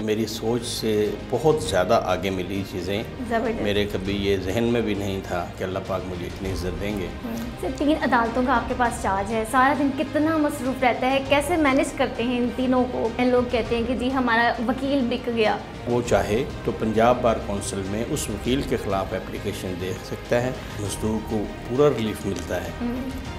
मेरी सोच से बहुत ज़्यादा आगे मिली चीज़ें। मेरे कभी ये जहन में भी नहीं था कि अल्लाह पाक मुझे इतनी इज्जत देंगे। सर 3 अदालतों का आपके पास चार्ज है, सारा दिन कितना मसरूफ़ रहता है, कैसे मैनेज करते हैं इन तीनों को? लोग कहते हैं कि जी हमारा वकील बिक गया। वो चाहे तो पंजाब बार कौंसिल में उस वकील के ख़िलाफ़ एप्लीकेशन दे सकता है। मजदूर को पूरा रिलीफ मिलता है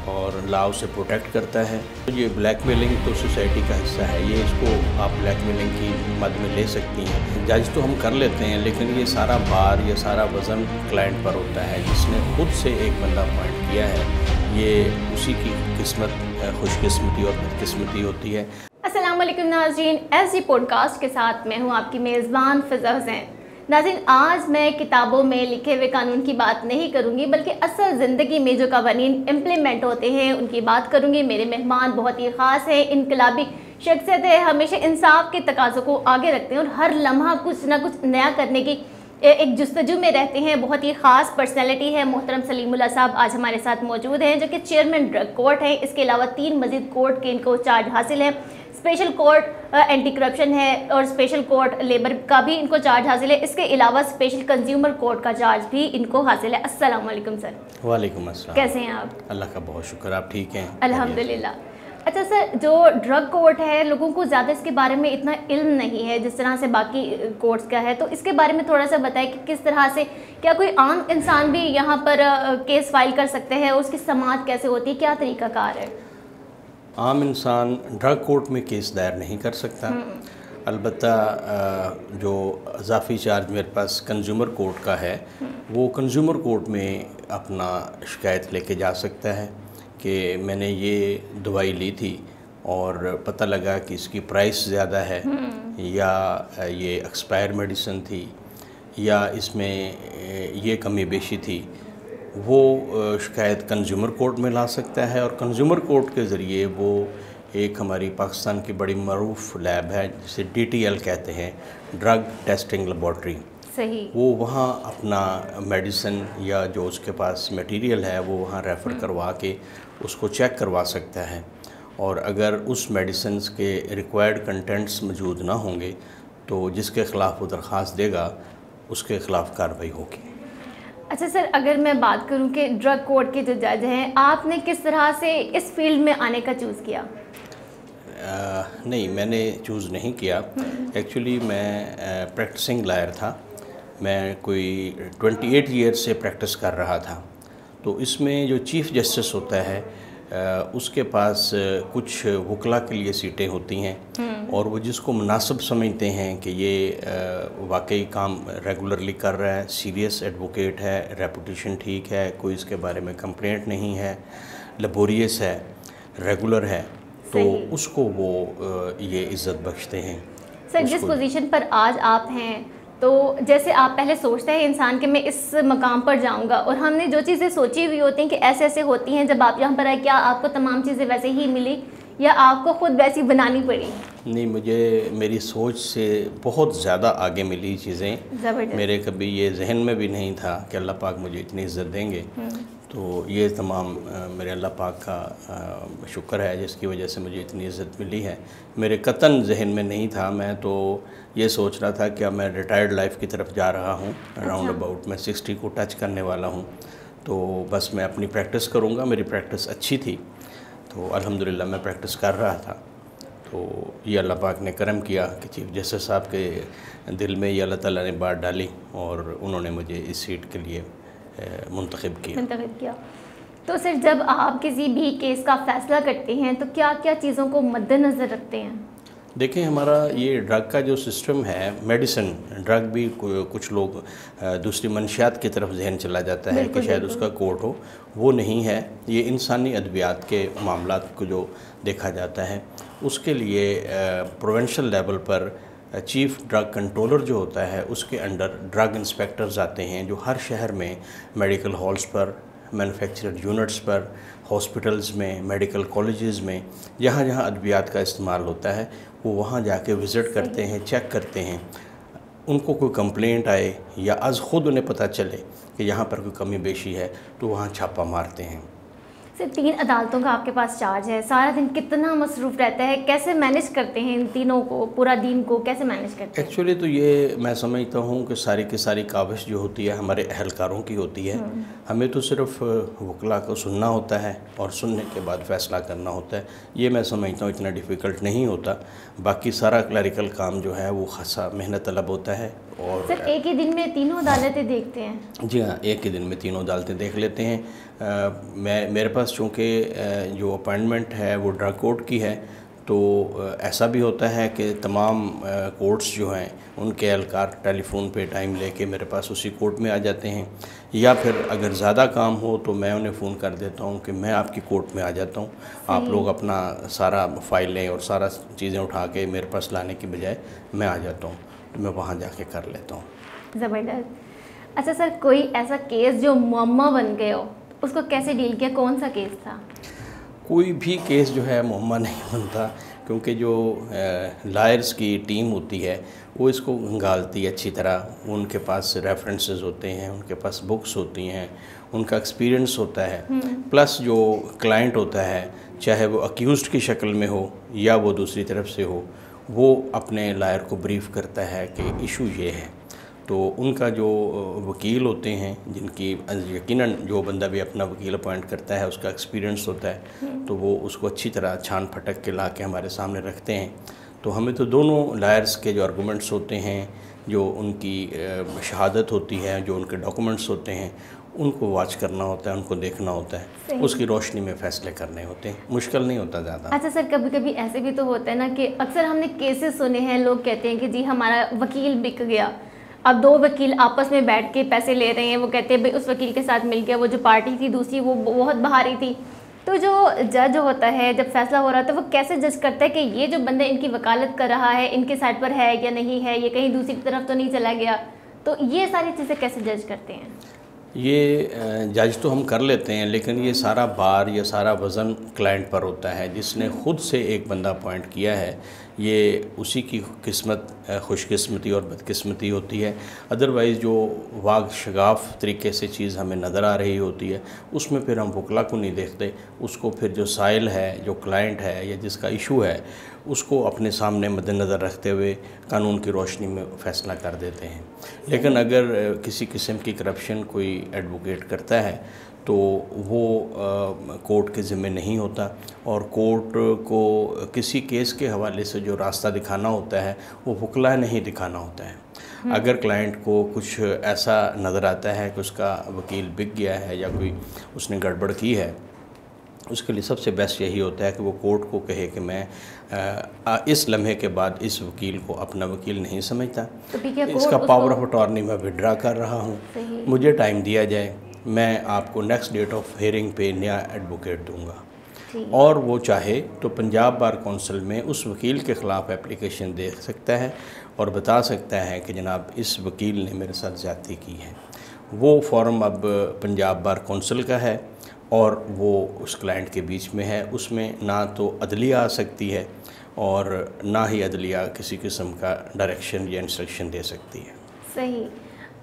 और लॉ उसे प्रोटेक्ट करता है। तो ये ब्लैकमेलिंग तो सोसाइटी का हिस्सा है, ये इसको आप ब्लैकमेलिंग की मद में ले सकती हैं। जज तो हम कर लेते हैं, लेकिन ये सारा भार, ये सारा वज़न क्लाइंट पर होता है, जिसने खुद से एक बंदा अपॉइंट किया है। ये उसी की किस्मत, खुशकिस्मती और बदकिस्मती होती है। अस्सलाम वालेकुम नाज़रीन, एसजी पॉडकास्ट के साथ मैं हूँ आपकी मेज़बान फ़िज़ा हुसैन। नाज़रीन, आज मैं किताबों में लिखे हुए कानून की बात नहीं करूँगी, बल्कि असल ज़िंदगी में जो कवानीन इम्प्लीमेंट होते हैं उनकी बात करूँगी। मेरे मेहमान बहुत ही ख़ास है, इनकलाबी शख्सियत है, हमेशा इंसाफ के तकाज़ों को आगे रखते हैं और हर लम्हा कुछ ना कुछ नया करने की एक जुस्तजू में रहते हैं। बहुत ही ख़ास पर्सनैलिटी है। मोहतरम सलीमुल्लाह साहब आज हमारे साथ मौजूद हैं, जो कि चेयरमैन ड्रग कोर्ट हैं। इसके अलावा 3 मज़ीद कोर्ट के इनको चार्ज हासिल है। स्पेशल कोर्ट एंटी करप्शन है और स्पेशल कोर्ट लेबर का भी इनको चार्ज हासिल है। इसके अलावा स्पेशल कंज्यूमर कोर्ट का चार्ज भी इनको हासिल है। अस्सलाम वालेकुम सर। वालेकुम अस्सलाम। कैसे हैं आप? अल्लाह का बहुत शुक्र, आप ठीक हैं? अल्हम्दुलिल्लाह। अच्छा सर, जो ड्रग कोर्ट है, लोगों को ज़्यादा इसके बारे में इतना इल्म नहीं है जिस तरह से बाकी कोर्ट्स का है, तो इसके बारे में थोड़ा सा बताएं कि किस तरह से, क्या कोई आम इंसान भी यहाँ पर केस फाइल कर सकते हैं और उसकी समाअत कैसे होती है, क्या तरीक़ाकार है? आम इंसान ड्रग कोर्ट में केस दायर नहीं कर सकता। अलबत्ता जो इजाफी चार्ज मेरे पास कंज्यूमर कोर्ट का है, वो कंज्यूमर कोर्ट में अपना शिकायत लेके जा सकता है कि मैंने ये दवाई ली थी और पता लगा कि इसकी प्राइस ज़्यादा है, या ये एक्सपायर मेडिसिन थी, या इसमें ये कमी बेशी थी। वो शिकायत कंज्यूमर कोर्ट में ला सकता है और कंज्यूमर कोर्ट के ज़रिए वो एक हमारी पाकिस्तान की बड़ी मरूफ लैब है जिसे DTL कहते हैं, ड्रग टेस्टिंग लेबॉर्ट्री। सही। वो वहाँ अपना मेडिसिन या जो उसके पास मटेरियल है वो वहाँ रेफ़र करवा के उसको चेक करवा सकता है, और अगर उस मेडिसिन के रिक्वायर्ड कंटेंट्स मौजूद ना होंगे तो जिसके ख़िलाफ़ वो दरख्वास्त देगा उसके ख़िलाफ़ कार्रवाई होगी। अच्छा सर, अगर मैं बात करूं कि ड्रग कोर्ट के जो जज हैं, आपने किस तरह से इस फील्ड में आने का चूज़ किया? नहीं, मैंने चूज़ नहीं किया। एक्चुअली मैं प्रैक्टिसिंग लॉयर था। मैं कोई 28 ईयर्स से प्रैक्टिस कर रहा था। तो इसमें जो चीफ़ जस्टिस होता है उसके पास कुछ वकला के लिए सीटें होती हैं, और वो जिसको मुनासिब समझते हैं कि ये वाकई काम रेगुलरली कर रहा है, सीरियस एडवोकेट है, रेपुटेशन ठीक है, कोई इसके बारे में कंप्लेंट नहीं है, लेबोरियस है, रेगुलर है, तो उसको वो ये इज़्ज़त बख्शते हैं। सर, जिस पोजीशन पर आज आप हैं, तो जैसे आप पहले सोचते हैं इंसान कि मैं इस मकाम पर जाऊंगा, और हमने जो चीज़ें सोची हुई होती हैं कि ऐसे ऐसे होती हैं, जब आप यहाँ पर आए, क्या आपको तमाम चीज़ें वैसे ही मिली या आपको ख़ुद वैसी बनानी पड़ी? नहीं, मुझे मेरी सोच से बहुत ज़्यादा आगे मिली चीज़ें। मेरे कभी ये जहन में भी नहीं था कि अल्लाह पाक मुझे इतनी इज़्ज़त देंगे। तो ये तमाम मेरे अल्लाह पाक का शुक्र है जिसकी वजह से मुझे इतनी इज़्ज़त मिली है। मेरे कतन जहन में नहीं था। मैं तो ये सोच रहा था कि अब मैं रिटायर्ड लाइफ की तरफ जा रहा हूँ। राउंड अबाउट मैं 60 को टच करने वाला हूँ, तो बस मैं अपनी प्रैक्टिस करूँगा। मेरी प्रैक्टिस अच्छी थी, तो अल्हम्दुलिल्लाह मैं प्रैक्टिस कर रहा था। तो ये अल्लाह पाक ने करम किया कि चीफ जस्टिस साहब के दिल में ये अल्लाह ताला ने बात डाली और उन्होंने मुझे इस सीट के लिए मुंतखब किया। तो सर, जब आप किसी भी केस का फ़ैसला करते हैं तो क्या क्या चीज़ों को मद्देनज़र रखते हैं? देखें, हमारा ये ड्रग का जो सिस्टम है, मेडिसिन ड्रग भी कुछ लोग दूसरी मंशियात की तरफ जहन चला जाता है कि शायद उसका कोर्ट हो, वो नहीं है। ये इंसानी अद्वियात के मामलात को जो देखा जाता है, उसके लिए प्रोविंशियल लेवल पर चीफ़ ड्रग कंट्रोलर जो होता है उसके अंडर ड्रग इंस्पेक्टर्स आते हैं, जो हर शहर में मेडिकल हॉल्स पर, मैन्युफैक्चर्ड यूनिट्स पर, हॉस्पिटल्स में, मेडिकल कॉलेजेस में, जहाँ जहाँ अद्वियात का इस्तेमाल होता है वो वहाँ जाके विज़िट करते हैं, चेक करते हैं। उनको कोई कंप्लेंट आए या आज ख़ुद उन्हें पता चले कि यहाँ पर कोई कमी बेशी है तो वहाँ छापा मारते हैं। सर 3 अदालतों का आपके पास चार्ज है, सारा दिन कितना मसरूफ़ रहता है, कैसे मैनेज करते हैं इन तीनों को, पूरा दिन को कैसे मैनेज करते हैं? एक्चुअली तो ये मैं समझता हूँ कि सारी की सारी काविश जो होती है हमारे अहलकारों की होती है। हमें तो सिर्फ वकला को सुनना होता है और सुनने के बाद फ़ैसला करना होता है। ये मैं समझता हूँ इतना डिफ़िकल्ट नहीं होता। बाकी सारा क्लरिकल काम जो है वो खासा मेहनत तलब होता है। और सर एक ही दिन में तीनों अदालतें देखते हैं? जी हाँ, एक ही दिन में तीनों अदालतें देख लेते हैं। मेरे पास चूँकि जो अपॉइंटमेंट है वो ड्रग कोर्ट की है, तो ऐसा भी होता है कि तमाम कोर्ट्स जो हैं उनके एहलकार टेलीफोन पे टाइम लेके मेरे पास उसी कोर्ट में आ जाते हैं, या फिर अगर ज़्यादा काम हो तो मैं उन्हें फ़ोन कर देता हूँ कि मैं आपकी कोर्ट में आ जाता हूँ, आप लोग अपना सारा फाइलें और सारा चीज़ें उठा के मेरे पास लाने की बजाय मैं आ जाता हूँ, तो मैं वहाँ जाके कर लेता हूँ। ज़बरदस्त। अच्छा सर, कोई ऐसा केस जो मुअम्मा बन गए हो, उसको कैसे डील किया, कौन सा केस था? कोई भी केस जो है मुअम्मा नहीं बनता, क्योंकि जो लायर्स की टीम होती है वो इसको घंगालती है अच्छी तरह। उनके पास रेफरेंसेस होते हैं, उनके पास बुक्स होती हैं, उनका एक्सपीरियंस होता है, प्लस जो क्लाइंट होता है चाहे वो अक्यूज़्ड की शक्ल में हो या वो दूसरी तरफ से हो, वो अपने लायर को ब्रीफ करता है कि इशू ये है। तो उनका जो वकील होते हैं, जिनकी यकीनन जो बंदा भी अपना वकील अपॉइंट करता है उसका एक्सपीरियंस होता है, तो वो उसको अच्छी तरह छान फटक के ला के हमारे सामने रखते हैं। तो हमें तो दोनों लायर्स के जो आर्गूमेंट्स होते हैं, जो उनकी शहादत होती है, जो उनके डॉक्यूमेंट्स होते हैं, उनको वॉच करना होता है, उनको देखना होता है, उसकी रोशनी में फ़ैसले करने होते हैं। मुश्किल नहीं होता ज़्यादा। अच्छा सर, कभी कभी ऐसे भी तो होता है ना कि अक्सर हमने केसेस सुने हैं, लोग कहते हैं कि जी हमारा वकील बिक गया। अब 2 वकील आपस में बैठ के पैसे ले रहे हैं, वो कहते हैं भाई उस वकील के साथ मिल गया, वो जो पार्टी थी दूसरी वो बहुत बहारी थी। तो जो जज होता है, जब फैसला हो रहा था, वो कैसे जज करता है कि ये जो बंदा इनकी वकालत कर रहा है इनके साइड पर है या नहीं है, ये कहीं दूसरी तरफ तो नहीं चला गया? तो ये सारी चीज़ें कैसे जज करते हैं? ये जज तो हम कर लेते हैं, लेकिन ये सारा बार या सारा वज़न क्लाइंट पर होता है, जिसने ख़ुद से एक बंदा अपॉइंट किया है। ये उसी की किस्मत, खुशकिस्मती और बदकिस्मती होती है। अदरवाइज़ जो वाग शगाफ तरीके से चीज़ हमें नज़र आ रही होती है, उसमें फिर हम वकला को नहीं देखते, उसको फिर जो साइल है, जो क्लाइंट है या जिसका इशू है, उसको अपने सामने मद्देनज़र रखते हुए कानून की रोशनी में फ़ैसला कर देते हैं। लेकिन अगर किसी किस्म की करप्शन कोई एडवोकेट करता है तो वो कोर्ट के ज़िम्मे नहीं होता, और कोर्ट को किसी केस के हवाले से जो रास्ता दिखाना होता है वो वकला नहीं दिखाना होता है। अगर क्लाइंट को कुछ ऐसा नज़र आता है कि उसका वकील बिक गया है या कोई उसने गड़बड़ की है, उसके लिए सबसे बेस्ट यही होता है कि वो कोर्ट को कहे कि मैं इस लम्हे के बाद इस वकील को अपना वकील नहीं समझता, तो इसका पावर ऑफ अटॉर्नी मैं विड्रा कर रहा हूँ, मुझे टाइम दिया जाए, मैं आपको नेक्स्ट डेट ऑफ हियरिंग पे नया एडवोकेट दूंगा। और वो चाहे तो पंजाब बार कौंसिल में उस वकील के ख़िलाफ़ एप्लीकेशन दे सकता है और बता सकता है कि जनाब इस वकील ने मेरे साथ ज़्यादती की है। वो फॉर्म अब पंजाब बार कौंसिल का है और वो उस क्लाइंट के बीच में है। उसमें ना तो अदलिया आ सकती है और ना ही अदलिया किसी किस्म का डायरेक्शन या इंस्ट्रक्शन दे सकती है। सही।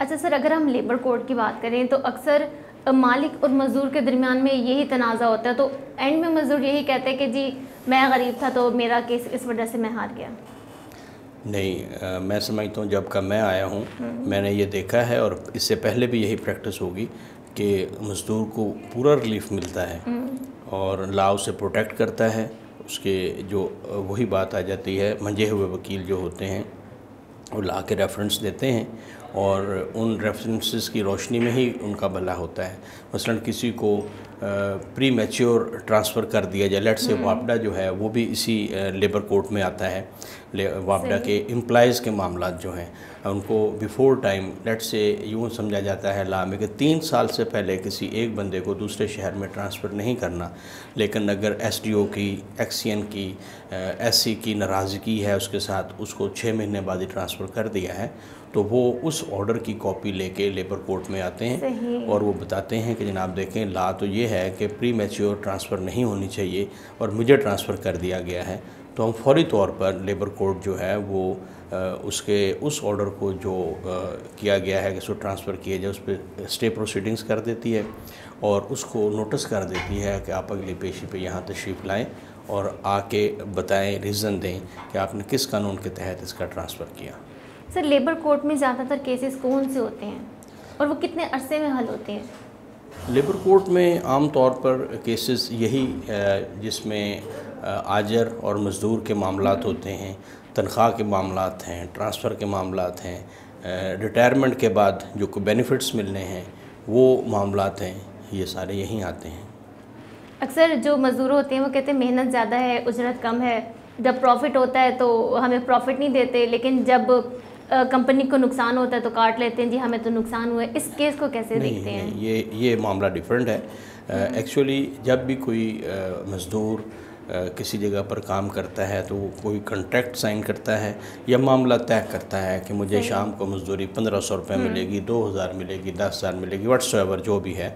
अच्छा सर, अगर हम लेबर कोड की बात करें तो अक्सर मालिक और मज़दूर के दरमियान में यही तनाज़ा होता है, तो एंड में मज़दूर यही कहते हैं कि जी मैं गरीब था तो मेरा केस इस वजह से मैं हार गया। नहीं, मैं समझता हूँ जब का मैं आया हूँ मैंने ये देखा है, और इससे पहले भी यही प्रैक्टिस होगी कि मज़दूर को पूरा रिलीफ मिलता है और लॉ उसे प्रोटेक्ट करता है। उसके जो वही बात आ जाती है, मंजे हुए वकील जो होते हैं वो लॉ के रेफरेंस देते हैं और उन रेफरेंसेस की रोशनी में ही उनका भला होता है। मसलन किसी को प्री मैच्योर ट्रांसफ़र कर दिया जाए, लेट से वापडा जो है वो भी इसी लेबर कोर्ट में आता है। वापडा के एम्प्लॉइज़ के मामला जो हैं उनको बिफ़ोर टाइम, लेट से यूँ समझा जाता है लॉ में कि 3 साल से पहले किसी एक बंदे को दूसरे शहर में ट्रांसफ़र नहीं करना, लेकिन अगर एसडीओ की, एक्सीएन की, एससी की नाराज़गी है उसके साथ, उसको 6 महीने बाद ही ट्रांसफ़र कर दिया है, तो वो उस ऑर्डर की कॉपी लेके लेबर कोर्ट में आते हैं और वो बताते हैं कि जनाब देखें लॉ तो ये है कि प्री मैच्योर ट्रांसफ़र नहीं होनी चाहिए और मुझे ट्रांसफ़र कर दिया गया है, तो हम फौरी तौर पर लेबर कोर्ट जो है वो उस ऑर्डर को जो किया गया है कि उसको ट्रांसफ़र किया जाए, उस पर स्टे प्रोसीडिंग्स कर देती है और उसको नोटिस कर देती है कि आप अगली पेशी पे यहाँ तशरीफ़ लाएं और आके बताएं, रीज़न दें कि आपने किस कानून के तहत इसका ट्रांसफ़र किया। सर, लेबर कोर्ट में ज़्यादातर केसेस कौन से होते हैं और वो कितने अरसे में हल होते हैं? लेबर कोर्ट में आम तौर पर केसेस यही जिसमें आजर और मज़दूर के मामलात होते हैं, तनख्वाह के मामलात हैं, ट्रांसफ़र के मामलात हैं, रिटायरमेंट के बाद जो बेनिफिट्स मिलने हैं वो मामलात हैं, ये सारे यहीं आते हैं। अक्सर जो मज़दूर होते हैं वो कहते हैं मेहनत ज़्यादा है, उजरत कम है, जब प्रॉफिट होता है तो हमें प्रॉफिट नहीं देते, लेकिन जब कंपनी को नुकसान होता है तो काट लेते हैं, जी हमें तो नुकसान हुआ है। इस केस को कैसे देखते हैं? ये मामला डिफरेंट है। एक्चुअली जब भी कोई मज़दूर किसी जगह पर काम करता है तो वो कोई कॉन्ट्रैक्ट साइन करता है या मामला तय करता है कि मुझे शाम को मज़दूरी 1500 रुपये मिलेगी, 2000 मिलेगी, 10,000 मिलेगी, व्हाट्सएवर जो भी है,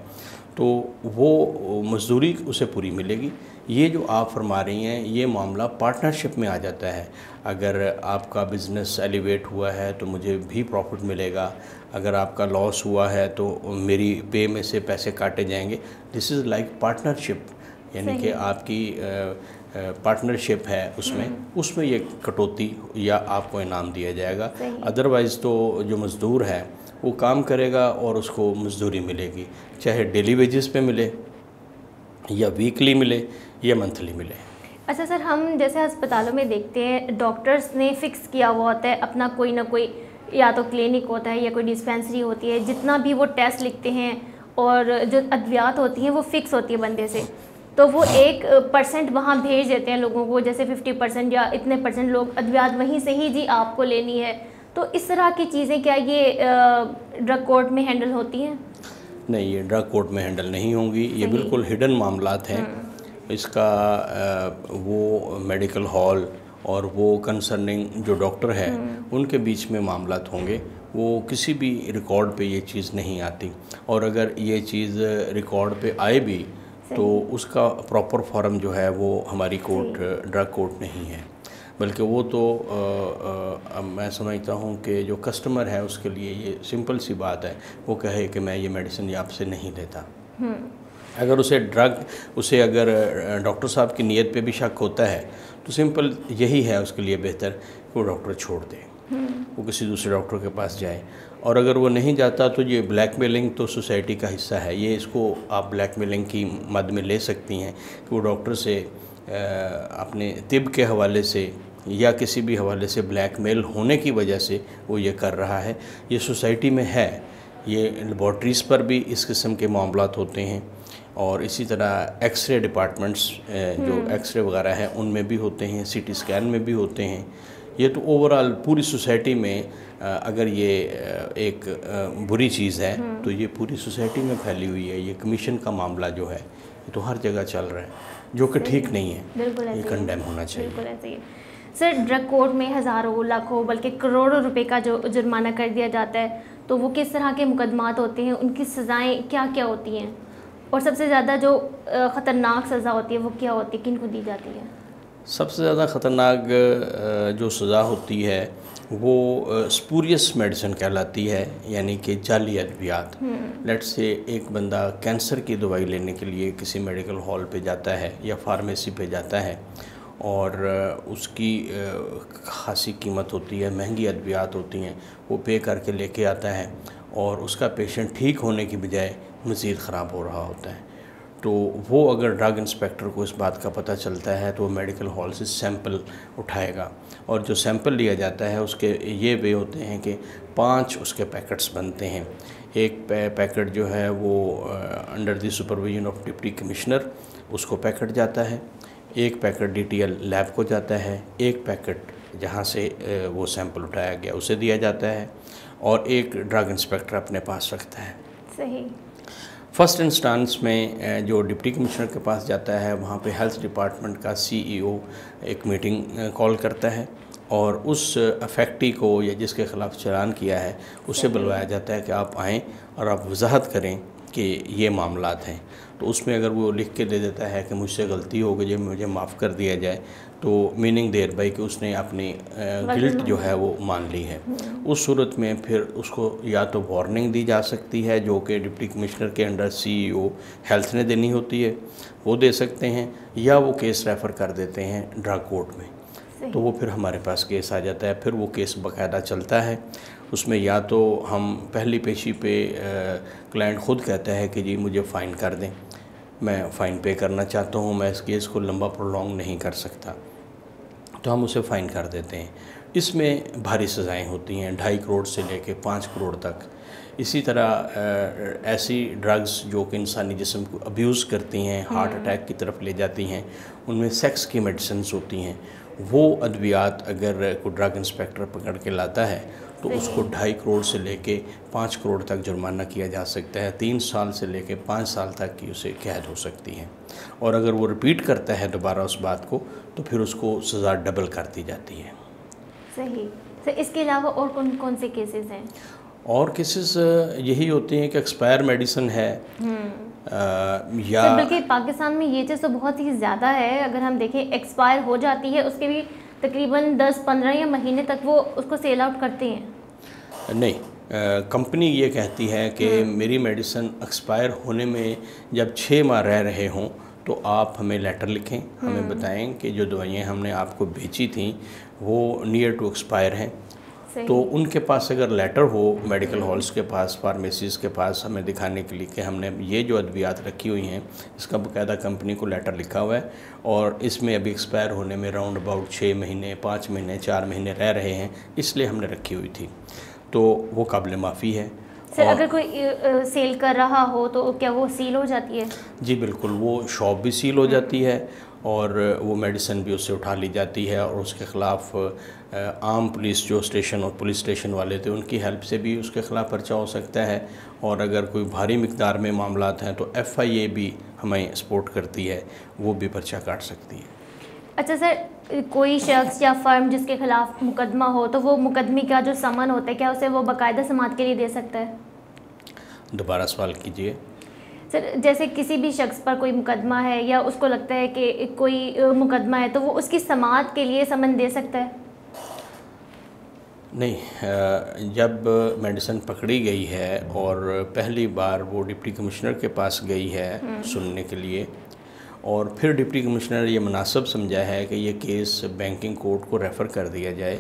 तो वो मज़दूरी उसे पूरी मिलेगी। ये जो आप फरमा रही हैं ये मामला पार्टनरशिप में आ जाता है। अगर आपका बिज़नेस एलिवेट हुआ है तो मुझे भी प्रॉफिट मिलेगा, अगर आपका लॉस हुआ है तो मेरी पे में से पैसे काटे जाएंगे। दिस इज़ लाइक पार्टनरशिप, यानी कि आपकी पार्टनरशिप है उसमें ये कटौती या आपको इनाम दिया जाएगा। अदरवाइज़ तो जो मज़दूर है वो काम करेगा और उसको मज़दूरी मिलेगी, चाहे डेली वेजेस पे मिले या वीकली मिले या मंथली मिले। अच्छा सर, हम जैसे अस्पतालों में देखते हैं डॉक्टर्स ने फ़िक्स किया हुआ होता है अपना कोई ना कोई, या तो क्लिनिक होता है या कोई डिस्पेंसरी होती है, जितना भी वो टेस्ट लिखते हैं और जो अद्वियात होती हैं वो फ़िक्स होती है बंदे से, तो वो 1% वहाँ भेज देते हैं लोगों को, जैसे 50% या इतने % लोग अद्वियात वहीं से ही जी आपको लेनी है। तो इस तरह की चीज़ें क्या ये ड्रग कोर्ट में हैंडल होती हैं? नहीं, ये ड्रग कोर्ट में हैंडल नहीं होंगी, ये बिल्कुल हिडन मामलात हैं। इसका वो मेडिकल हॉल और वो कंसर्निंग जो डॉक्टर है उनके बीच में मामलात होंगे, वो किसी भी रिकॉर्ड पे ये चीज़ नहीं आती। और अगर ये चीज़ रिकॉर्ड पे आए भी तो उसका प्रॉपर फॉर्म जो है वो हमारी कोर्ट ड्रग कोर्ट नहीं है, बल्कि वो तो मैं समझता हूँ कि जो कस्टमर है उसके लिए ये सिंपल सी बात है, वो कहे कि मैं ये मेडिसिन आपसे नहीं लेता। अगर उसे अगर डॉक्टर साहब की नीयत पे भी शक होता है तो सिंपल यही है उसके लिए बेहतर कि वो डॉक्टर छोड़ दे, वो किसी दूसरे डॉक्टर के पास जाए। और अगर वो नहीं जाता तो ये ब्लैकमेलिंग तो सोसाइटी का हिस्सा है, ये इसको आप ब्लैकमेलिंग की मद में ले सकती हैं कि वो डॉक्टर से अपने तिब के हवाले से या किसी भी हवाले से ब्लैकमेल होने की वजह से वो ये कर रहा है। ये सोसाइटी में है, ये लेबॉर्ट्रीज़ पर भी इस किस्म के मामलात होते हैं और इसी तरह एक्सरे डिपार्टमेंट्स जो एक्सरे वगैरह हैं उनमें भी होते हैं, सीटी स्कैन में भी होते हैं। ये तो ओवरऑल पूरी सोसाइटी में अगर ये एक बुरी चीज़ है तो ये पूरी सोसाइटी में फैली हुई है। ये कमीशन का मामला जो है ये तो हर जगह चल रहा है, जो कि ठीक नहीं है, ये कंडेम होना चाहिए। बिल्कुल ऐसे ही। सर, ड्रग कोर्ट में हज़ारों, लाखों, बल्कि करोड़ों रुपए का जो जुर्माना कर दिया जाता है, तो वो किस तरह के मुकदमात होते हैं, उनकी सज़ाएँ क्या क्या होती हैं, और सबसे ज़्यादा जो ख़तरनाक सज़ा होती है वो क्या होती है, किन को दी जाती है? सबसे ज़्यादा ख़तरनाक जो सज़ा होती है वो स्पूरियस मेडिसिन कहलाती है, यानी कि जाली अद्वियात। लेट्स से एक बंदा कैंसर की दवाई लेने के लिए किसी मेडिकल हॉल पे जाता है या फार्मेसी पे जाता है और उसकी खासी कीमत होती है, महंगी अद्वियात होती हैं, वो पे करके लेके आता है और उसका पेशेंट ठीक होने की बजाय मज़ीद ख़राब हो रहा होता है। तो वो अगर ड्रग इंस्पेक्टर को इस बात का पता चलता है तो वो मेडिकल हॉल से सैंपल उठाएगा और जो सैंपल लिया जाता है उसके ये वे होते हैं कि 5 उसके पैकेट्स बनते हैं। एक पैकेट जो है वो under the supervision of deputy commissioner उसको पैकेट जाता है, एक पैकेट DTL लैब को जाता है, एक पैकेट जहाँ से वो सैंपल उठाया गया उसे दिया जाता है और एक ड्रग इंस्पेक्टर अपने पास रखता है। सही। फर्स्ट इंस्टेंस में जो डिप्टी कमिश्नर के पास जाता है वहाँ पे हेल्थ डिपार्टमेंट का CEO एक मीटिंग कॉल करता है और उस अफेक्टी को या जिसके ख़िलाफ़ चालान किया है उसे बुलवाया जाता है कि आप आएँ और आप वजाहत करें कि ये मामलात हैं, तो उसमें अगर वो लिख के दे देता है कि मुझसे गलती हो गई, मुझे माफ़ कर दिया जाए, तो मीनिंग देयर बाई कि उसने अपनी गिल्ट जो है वो मान ली है। उस सूरत में फिर उसको या तो वार्निंग दी जा सकती है, जो कि डिप्टी कमिश्नर के अंडर CEO हेल्थ ने देनी होती है, वो दे सकते हैं, या वो केस रेफ़र कर देते हैं ड्रग कोर्ट में, तो वो फिर हमारे पास केस आ जाता है। फिर वो केस बाकायदा चलता है। उसमें या तो हम पहली पेशी पे क्लाइंट ख़ुद कहता है कि जी मुझे फ़ाइन कर दें, मैं फ़ाइन पे करना चाहता हूँ, मैं इस केस को लंबा प्रोलॉन्ग नहीं कर सकता, तो हम उसे फ़ाइन कर देते हैं। इसमें भारी सज़ाएँ होती हैं, 2.5 करोड़ से लेके 5 करोड़ तक। इसी तरह ऐसी ड्रग्स जो कि इंसानी जिस्म को अब्यूज़ करती हैं, हार्ट अटैक की तरफ ले जाती हैं, उनमें सेक्स की मेडिसिन्स होती हैं। वो अद्वियात अगर कोई ड्रग इंस्पेक्टर पकड़ के लाता है तो उसको 2.5 करोड़ से लेके 5 करोड़ तक जुर्माना किया जा सकता है, 3 साल से लेके 5 साल तक की उसे कैद हो सकती है। और अगर वो रिपीट करता है दोबारा उस बात को, तो फिर उसको सज़ा डबल कर दी जाती है। सही। तो इसके अलावा और कौन कौन से केसेस हैं? और केसेस यही होते हैं कि एक्सपायर मेडिसिन है, या बल्कि पाकिस्तान में ये चीज़ तो बहुत ही ज़्यादा है। अगर हम देखें, एक्सपायर हो जाती है, उसके भी तकरीबन 10-15 या महीने तक वो उसको सेल आउट करते हैं। नहीं, कंपनी ये कहती है कि मेरी मेडिसिन एक्सपायर होने में जब 6 माह रह रहे हों तो आप हमें लेटर लिखें, हमें बताएं कि जो दवाइयाँ हमने आपको बेची थी वो नियर टू एक्सपायर हैं। तो उनके पास अगर लेटर हो, मेडिकल हॉल्स के पास, फार्मेसीज़ के पास, हमें दिखाने के लिए कि हमने ये जो अद्वियात रखी हुई हैं इसका बाकायदा कंपनी को लेटर लिखा हुआ है और इसमें अभी एक्सपायर होने में राउंड अबाउट 6 महीने, 5 महीने, 4 महीने रह रहे हैं, इसलिए हमने रखी हुई थी, तो वो काबिल माफ़ी है। सर, अगर कोई सेल कर रहा हो तो क्या वो सील हो जाती है? जी बिल्कुल, वो शॉप भी सील हो जाती है और वो मेडिसिन भी उससे उठा ली जाती है और उसके ख़िलाफ़ आम पुलिस जो स्टेशन और पुलिस स्टेशन वाले थे उनकी हेल्प से भी उसके ख़िलाफ़ पर्चा हो सकता है। और अगर कोई भारी मिक़दार में मामलात हैं तो FIA भी हमें सपोर्ट करती है, वो भी पर्चा काट सकती है। अच्छा सर, कोई शख्स या फर्म जिसके ख़िलाफ़ मुकदमा हो तो वो मुकदमे का जो समन होता है, क्या उसे वो बाकायदा समाअत के लिए दे सकता है? दोबारा सवाल कीजिए। सर, जैसे किसी भी शख्स पर कोई मुकदमा है या उसको लगता है कि कोई मुकदमा है तो वो उसकी समाअत के लिए समन दे सकता है? नहीं, जब मेडिसिन पकड़ी गई है और पहली बार वो डिप्टी कमिश्नर के पास गई है सुनने के लिए और फिर डिप्टी कमिश्नर ये मुनासिब समझा है कि ये केस बैंकिंग कोर्ट को रेफ़र कर दिया जाए,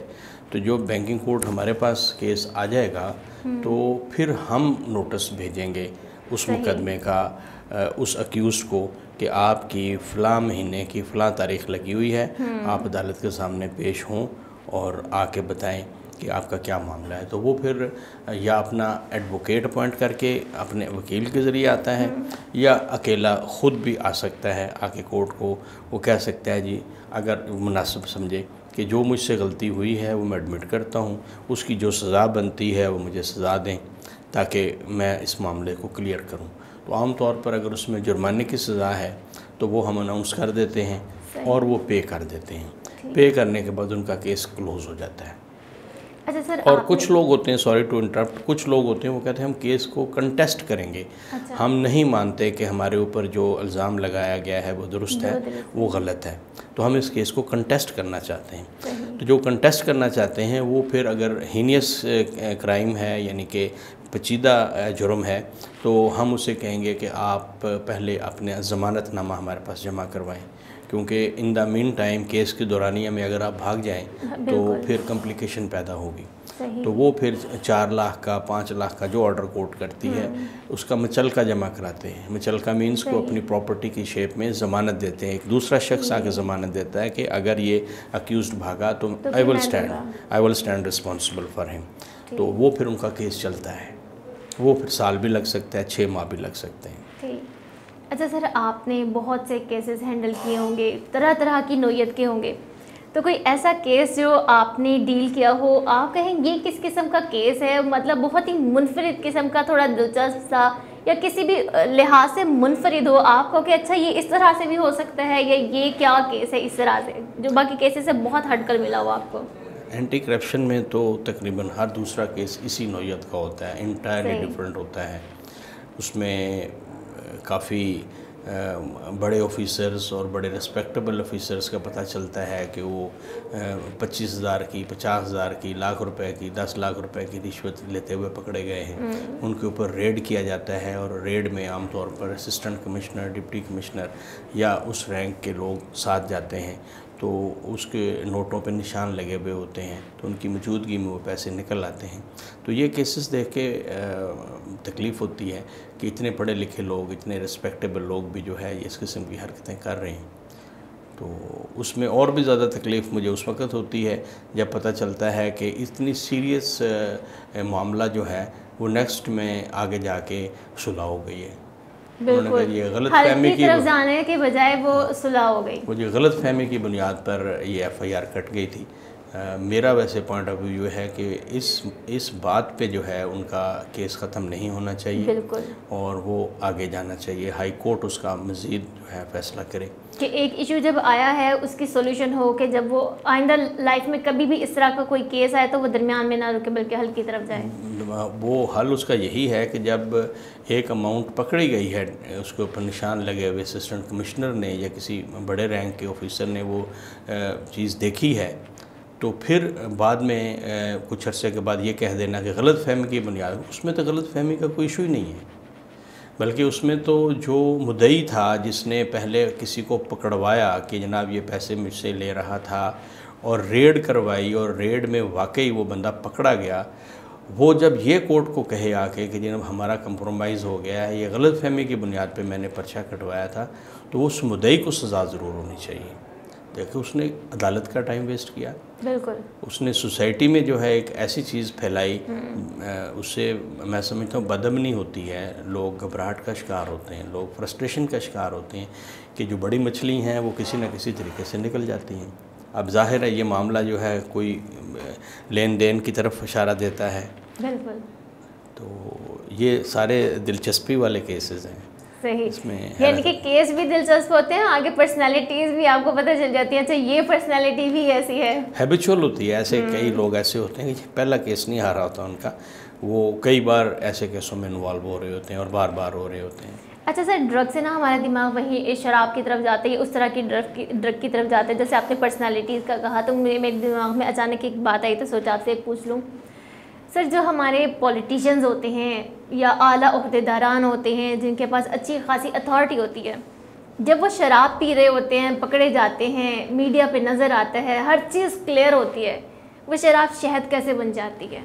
तो जो बैंकिंग कोर्ट हमारे पास केस आ जाएगा तो फिर हम नोटिस भेजेंगे उस मुकदमे का उस अक्यूज़ को कि आपकी फ़लाँ महीने की फ़लाँ तारीख़ लगी हुई है, आप अदालत के सामने पेश हों और आके बताएं कि आपका क्या मामला है। तो वो फिर या अपना एडवोकेट अपॉइंट करके अपने वकील के ज़रिए आता है या अकेला ख़ुद भी आ सकता है, आके कोर्ट को वो कह सकता है जी अगर मुनासिब समझे कि जो मुझसे गलती हुई है वो मैं एडमिट करता हूँ, उसकी जो सज़ा बनती है वो मुझे सज़ा दें ताकि मैं इस मामले को क्लियर करूँ। तो आम तौर पर अगर उसमें जुर्माने की सज़ा है तो वो हम अनाउंस कर देते हैं और वो पे कर देते हैं। पे करने के बाद उनका केस क्लोज़ हो जाता है। अच्छा सर, और कुछ लोग होते हैं, सॉरी टू इंटरप्ट, कुछ लोग होते हैं वो कहते हैं हम केस को कंटेस्ट करेंगे। अच्छा। हम नहीं मानते कि हमारे ऊपर जो इल्ज़ाम लगाया गया है वो दुरुस्त है, वो गलत है, तो हम इस केस को कंटेस्ट करना चाहते हैं। तो जो कंटेस्ट करना चाहते हैं वो फिर अगर हीनियस क्राइम है यानी कि पेचीदा जुर्म है तो हम उसे कहेंगे कि आप पहले अपने ज़मानतनामा हमारे पास जमा करवाएं, क्योंकि in the mean time case के दौरानिया में अगर आप भाग जाएं तो फिर कम्प्लिकेशन पैदा होगी। तो वो फिर 4 लाख का 5 लाख का जो ऑर्डर कोर्ट करती है उसका मचलका जमा कराते हैं। मचलका मीन्स को अपनी प्रॉपर्टी की शेप में ज़मानत देते हैं, एक दूसरा शख्स आके ज़मानत देता है कि अगर ये अक्यूज़ड भागा तो I will stand responsible for him. तो वो फिर उनका केस चलता है, वो फिर साल भी लग सकता है, 6 माह भी लग सकते हैं। अच्छा सर, आपने बहुत से केसेस हैंडल किए होंगे, तरह तरह की नोयत के होंगे, तो कोई ऐसा केस जो आपने डील किया हो, आप कहें ये किस किस्म का केस है, मतलब बहुत ही मुनफरिद किस्म का, थोड़ा दिलचस्प सा या किसी भी लिहाज से मुनफरिद हो, आप कहो कि अच्छा ये इस तरह से भी हो सकता है या ये क्या केस है इस तरह से जो बाकी केसेस से बहुत हटकर मिला हो आपको? एंटी करप्शन में तो तकरीबन हर दूसरा केस इसी नौयत का होता है, इंटायरली डिफरेंट होता है। उसमें काफ़ी बड़े ऑफिसर्स और बड़े रिस्पेक्टेबल ऑफिसर्स का पता चलता है कि वो 25,000 की, 50,000 की, लाख रुपए की, 10 लाख रुपए की रिश्वत लेते हुए पकड़े गए हैं। उनके ऊपर रेड किया जाता है और रेड में आमतौर पर असिस्टेंट कमिश्नर, डिप्टी कमिश्नर या उस रैंक के लोग साथ जाते हैं, तो उसके नोटों पे निशान लगे हुए होते हैं, तो उनकी मौजूदगी में वो पैसे निकल आते हैं। तो ये केसेस देख के तकलीफ़ होती है कि इतने पढ़े लिखे लोग, इतने रिस्पेक्टेबल लोग भी जो है इस किस्म की हरकतें कर रहे हैं। तो उसमें और भी ज़्यादा तकलीफ़ मुझे उस वक़्त होती है जब पता चलता है कि इतनी सीरियस मामला जो है वो नेक्स्ट में आगे जाके सुलह हो गई है। बिल्कुल, ये गलतफहमी की तरफ जाने के बजाय वो सुलह हो गई। वो जो गलतफहमी की बुनियाद पर ये FIR कट गई थी। मेरा वैसे पॉइंट ऑफ व्यू है कि इस बात पे जो है उनका केस ख़त्म नहीं होना चाहिए। बिल्कुल। और वो आगे जाना चाहिए, हाई कोर्ट उसका मज़ीद जो है फ़ैसला करे कि एक इशू जब आया है उसकी सॉल्यूशन हो कि जब वो आइंदा लाइफ में कभी भी इस तरह का कोई केस आए तो वो दरमियान में ना रुके बल्कि हल की तरफ जाए। वो हल उसका यही है कि जब एक अमाउंट पकड़ी गई है, उसके ऊपर निशान लगे हुए असिस्टेंट कमिश्नर ने या किसी बड़े रैंक के ऑफिसर ने वो चीज़ देखी है, तो फिर बाद में कुछ अरसे के बाद ये कह देना कि गलत फहमी की बुनियाद, उसमें तो गलत फहमी का कोई इशू ही नहीं है। बल्कि उसमें तो जो मुद्दई था जिसने पहले किसी को पकड़वाया कि जनाब ये पैसे मुझसे ले रहा था और रेड करवाई और रेड में वाकई वो बंदा पकड़ा गया, वो जब ये कोर्ट को कहे आके कि जनाब हमारा कंप्रोमाइज़ हो गया है, ये गलत फहमी की बुनियाद पे मैंने पर्चा कटवाया था, तो उस मुद्दई को सज़ा ज़रूर होनी चाहिए। देखो उसने अदालत का टाइम वेस्ट किया, बिल्कुल उसने सोसाइटी में जो है एक ऐसी चीज़ फैलाई, उससे मैं समझता हूँ बदअमनी होती है, लोग घबराहट का शिकार होते हैं, लोग फ्रस्ट्रेशन का शिकार होते हैं कि जो बड़ी मछली हैं वो किसी न किसी तरीके से निकल जाती हैं। अब जाहिर है ये मामला जो है कोई लेन देन की तरफ इशारा देता है, बिल्कुल, तो ये सारे दिलचस्पी वाले केसेस हैं। सही, यानी कि केस भी दिलचस्प होते हैं, आगे पर्सनालिटीज़ भी आपको पता चल जाती है, अच्छा ये पर्सनालिटी भी ऐसी है, हैबिचुअल होती है। ऐसे कई लोग ऐसे होते हैं कि पहला केस नहीं आ रहा होता उनका, वो कई बार ऐसे केसों में इन्वॉल्व हो रहे होते हैं और बार बार हो रहे होते हैं। अच्छा सर, ड्रग से ना हमारा दिमाग वही शराब की तरफ जाता है, उस तरह की ड्रग की तरफ जाता है। जैसे आपने पर्सनालिटीज़ का कहा तो मेरे दिमाग में अचानक एक बात आई, तो सोचा आपसे पूछ लूँ सर, जो हमारे पॉलिटिशियंस होते हैं या आला ओहदेदारान होते हैं जिनके पास अच्छी खासी अथॉरिटी होती है, जब वो शराब पी रहे होते हैं, पकड़े जाते हैं, मीडिया पे नज़र आता है, हर चीज़ क्लियर होती है, वो शराब शहद कैसे बन जाती है,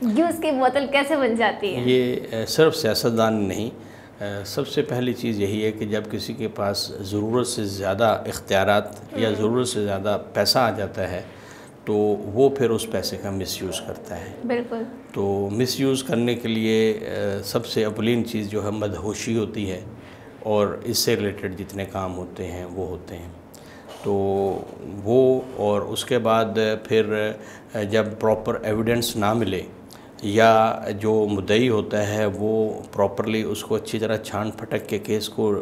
जूस की बोतल कैसे बन जाती है? ये सिर्फ सियासतदान नहीं, सबसे पहली चीज़ यही है कि जब किसी के पास ज़रूरत से ज़्यादा इख्तियारात या ज़रूरत से ज़्यादा पैसा आ जाता है तो वो फिर उस पैसे का मिसयूज़ करता है। बिल्कुल। तो मिसयूज़ करने के लिए सबसे अवलीन चीज़ जो है मदहोशी होती है, और इससे रिलेटेड जितने काम होते हैं वो होते हैं। तो वो, और उसके बाद फिर जब प्रॉपर एविडेंस ना मिले या जो मुद्दई होता है वो प्रॉपरली उसको अच्छी तरह छान फटक के केस को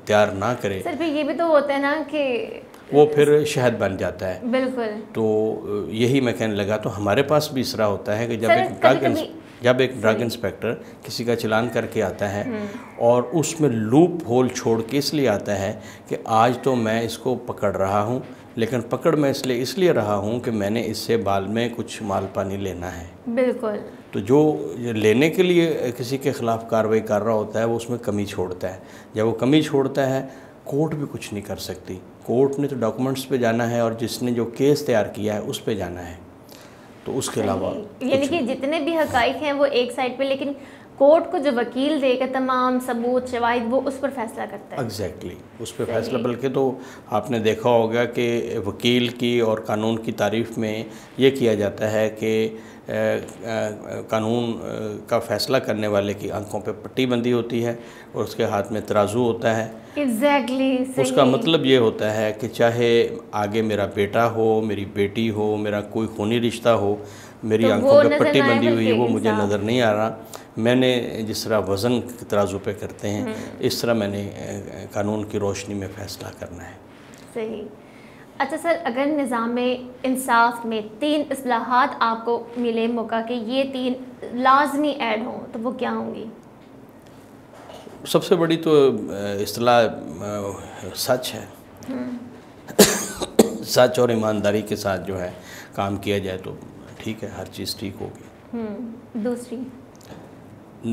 तैयार ना करे, सर फिर ये भी तो होता है ना कि वो फिर शहद बन जाता है। बिल्कुल। तो यही मैं कहने लगा, तो हमारे पास भी इस तरह होता है कि जब एक ड्रग इंस्पेक्टर किसी का चालान करके आता है और उसमें लूप होल छोड़ के इसलिए आता है कि आज तो मैं इसको पकड़ रहा हूँ, लेकिन पकड़ मैं इसलिए रहा हूँ कि मैंने इससे बाद में कुछ माल पानी लेना है। बिल्कुल। तो जो लेने के लिए किसी के ख़िलाफ़ कार्रवाई कर रहा होता है वो उसमें कमी छोड़ता है। जब वो कमी छोड़ता है कोर्ट भी कुछ नहीं कर सकती। कोर्ट ने तो डॉक्यूमेंट्स पे जाना है और जिसने जो केस तैयार किया है उस पे जाना है, तो उसके अलावा यानी कि जितने भी हकाइक हैं वो एक साइड पे, लेकिन कोर्ट को जो वकील देगा तमाम सबूत शवाहिद वो उस पर फैसला करता है। एग्जैक्टली, उस पर फैसला। बल्कि तो आपने देखा होगा कि वकील की और कानून की तारीफ़ में ये किया जाता है कि कानून का फ़ैसला करने वाले की आंखों पे पट्टी बंदी होती है और उसके हाथ में तराजू होता है। एग्जैक्टली। उसका मतलब ये होता है कि चाहे आगे मेरा बेटा हो, मेरी बेटी हो, मेरा कोई खूनी रिश्ता हो, मेरी आंखों पे पट्टी बंधी हुई है, वो मुझे नज़र नहीं आ रहा। मैंने जिस तरह वज़न तराजू पे करते हैं इस तरह मैंने कानून की रोशनी में फ़ैसला करना है। सही। अच्छा सर, अगर निज़ाम में इंसाफ में 3 इस्लाहात आपको मिले मौका कि ये 3 लाजमी ऐड हों तो वो क्या होंगी? सबसे बड़ी तो इस्तिलाह सच है। सच और ईमानदारी के साथ जो है काम किया जाए तो ठीक है, हर चीज़ ठीक होगी। दूसरी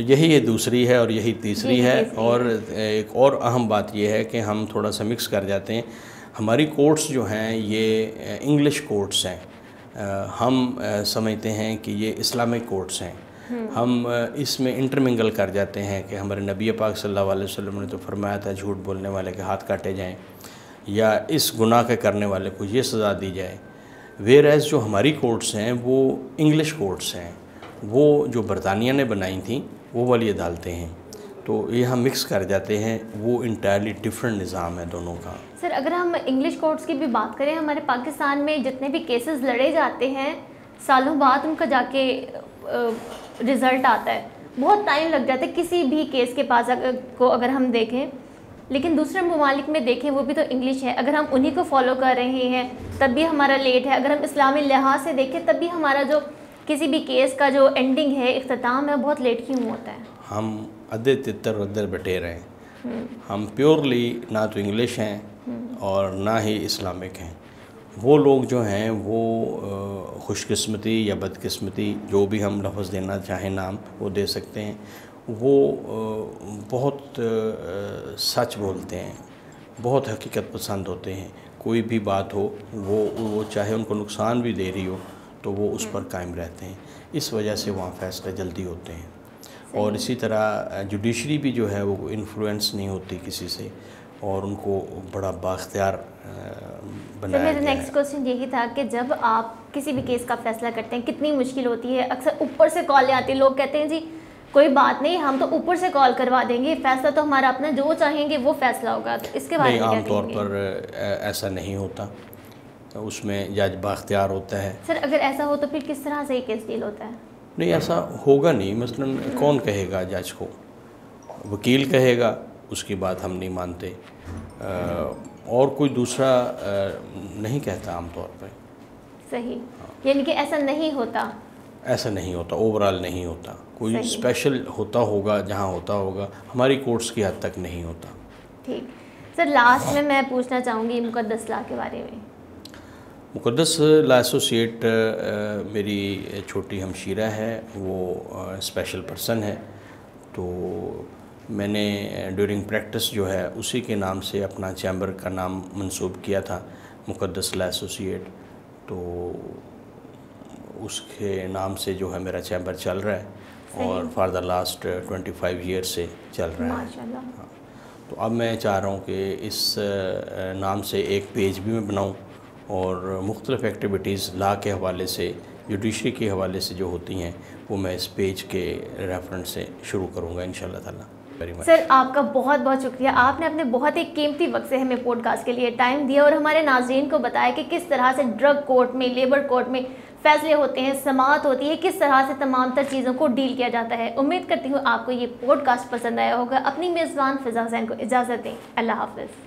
यही ये दूसरी है और यही तीसरी है। और एक और अहम बात यह है कि हम थोड़ा सा मिक्स कर जाते हैं। हमारी कोर्ट्स जो हैं ये इंग्लिश कोर्ट्स हैं, हम समझते हैं कि ये इस्लामिक कोर्ट्स हैं। हम इसमें इंटरमिंगल कर जाते हैं कि हमारे नबी पाक सल्लल्लाहु अलैहि वसल्लम ने तो फरमाया था झूठ बोलने वाले के हाथ काटे जाएं या इस गुनाह के करने वाले को ये सज़ा दी जाए। वेयर एज़ जो हमारी कोर्ट्स हैं वो इंग्लिश कोर्ट्स हैं, वो जो बरतानिया ने बनाई थी वो वाली अदालतें हैं। तो ये हम मिक्स कर जाते हैं, वो इंटायरली डिफरेंट निज़ाम है दोनों का। सर अगर हम इंग्लिश कोर्ट्स की भी बात करें, हमारे पाकिस्तान में जितने भी केसेस लड़े जाते हैं सालों बाद उनका जाके रिज़ल्ट आता है, बहुत टाइम लग जाता है किसी भी केस के पास अगर हम देखें। लेकिन दूसरे ममालिक में देखें वो भी तो इंग्लिश है, अगर हम उन्हीं को फॉलो कर रहे हैं तब भी हमारा लेट है। अगर हम इस्लामी लिहाज से देखें तब भी हमारा जो किसी भी केस का जो एंडिंग है, इख्तिताम है, बहुत लेट क्यों होता है? हम अदे तितर उधर बटेर हैं। हम प्योरली ना तो इंग्लिश हैं और ना ही इस्लामिक हैं। वो लोग जो हैं वो खुशकिस्मती या बदकिस्मती, जो भी हम लफ्ज़ देना चाहें नाम वो दे सकते हैं, वो बहुत सच बोलते हैं, बहुत हकीकत पसंद होते हैं। कोई भी बात हो वो चाहे उनको नुकसान भी दे रही हो तो वो उस पर कायम रहते हैं। इस वजह से वहाँ फ़ैसले जल्दी होते हैं। और इसी तरह जुडिशरी भी जो है वो इन्फ्लुएंस नहीं होती किसी से और उनको बड़ा बाख्तियार बनाया गया है। मेरा नेक्स्ट क्वेश्चन यही था कि जब आप किसी भी केस का फ़ैसला करते हैं कितनी मुश्किल होती है। अक्सर ऊपर से कॉल आती है, लोग कहते हैं जी कोई बात नहीं, हम तो ऊपर से कॉल करवा देंगे, फ़ैसला तो हमारा अपना, जो चाहेंगे वो फ़ैसला होगा। तो इसके बारे में आम तौर पर ऐसा नहीं होता, तो उसमें जज बाख्तियार होता है। सर अगर ऐसा हो तो फिर किस तरह से ये केस डील होता है? नहीं, ऐसा होगा नहीं। मसलन कौन कहेगा जज को? वकील कहेगा, उसकी बात हम नहीं मानते, और कोई दूसरा नहीं कहता आम तौर पर। सही, यानी कि ऐसा नहीं होता? ऐसा नहीं होता, ओवरऑल नहीं होता। कोई स्पेशल होता होगा जहाँ होता होगा, हमारी कोर्ट्स की हद तक नहीं होता। ठीक। सर लास्ट में मैं पूछना चाहूँगी मुक़द्दस ला के बारे में। मुक़द्दस ला एसोसिएट मेरी छोटी हमशीरा है, वो स्पेशल पर्सन है। तो मैंने ड्यूरिंग प्रैक्टिस जो है उसी के नाम से अपना चैम्बर का नाम मंसूब किया था, मुक़द्दस ला एसोसिएट। तो उसके नाम से जो है मेरा चैम्बर चल रहा है और फॉर द लास्ट 25 ईयर से चल रहा है। हाँ। तो अब मैं चाह रहा हूँ कि इस नाम से एक पेज भी मैं बनाऊँ और मुख्तलिफ़ एक्टिविटीज़ ला के हवाले से, जुडिशरी के हवाले से जो होती हैं वो मैं इस पेज के रेफरेंस से शुरू करूँगा इंशाल्लाह ताला। सर आपका बहुत बहुत शुक्रिया, आपने अपने बहुत ही कीमती वक्त से हमें पॉडकास्ट के लिए टाइम दिया और हमारे नाज़रीन को बताया कि किस तरह से ड्रग कोर्ट में, लेबर कोर्ट में फ़ैसले होते हैं, समाअत होती है, किस तरह से तमाम तर चीज़ों को डील किया जाता है। उम्मीद करती हूँ आपको ये पॉडकास्ट पसंद आया होगा। अपनी मेज़बान फ़िज़ा हुसैन को इजाज़त दें। अल्लाह हाफ़िज़।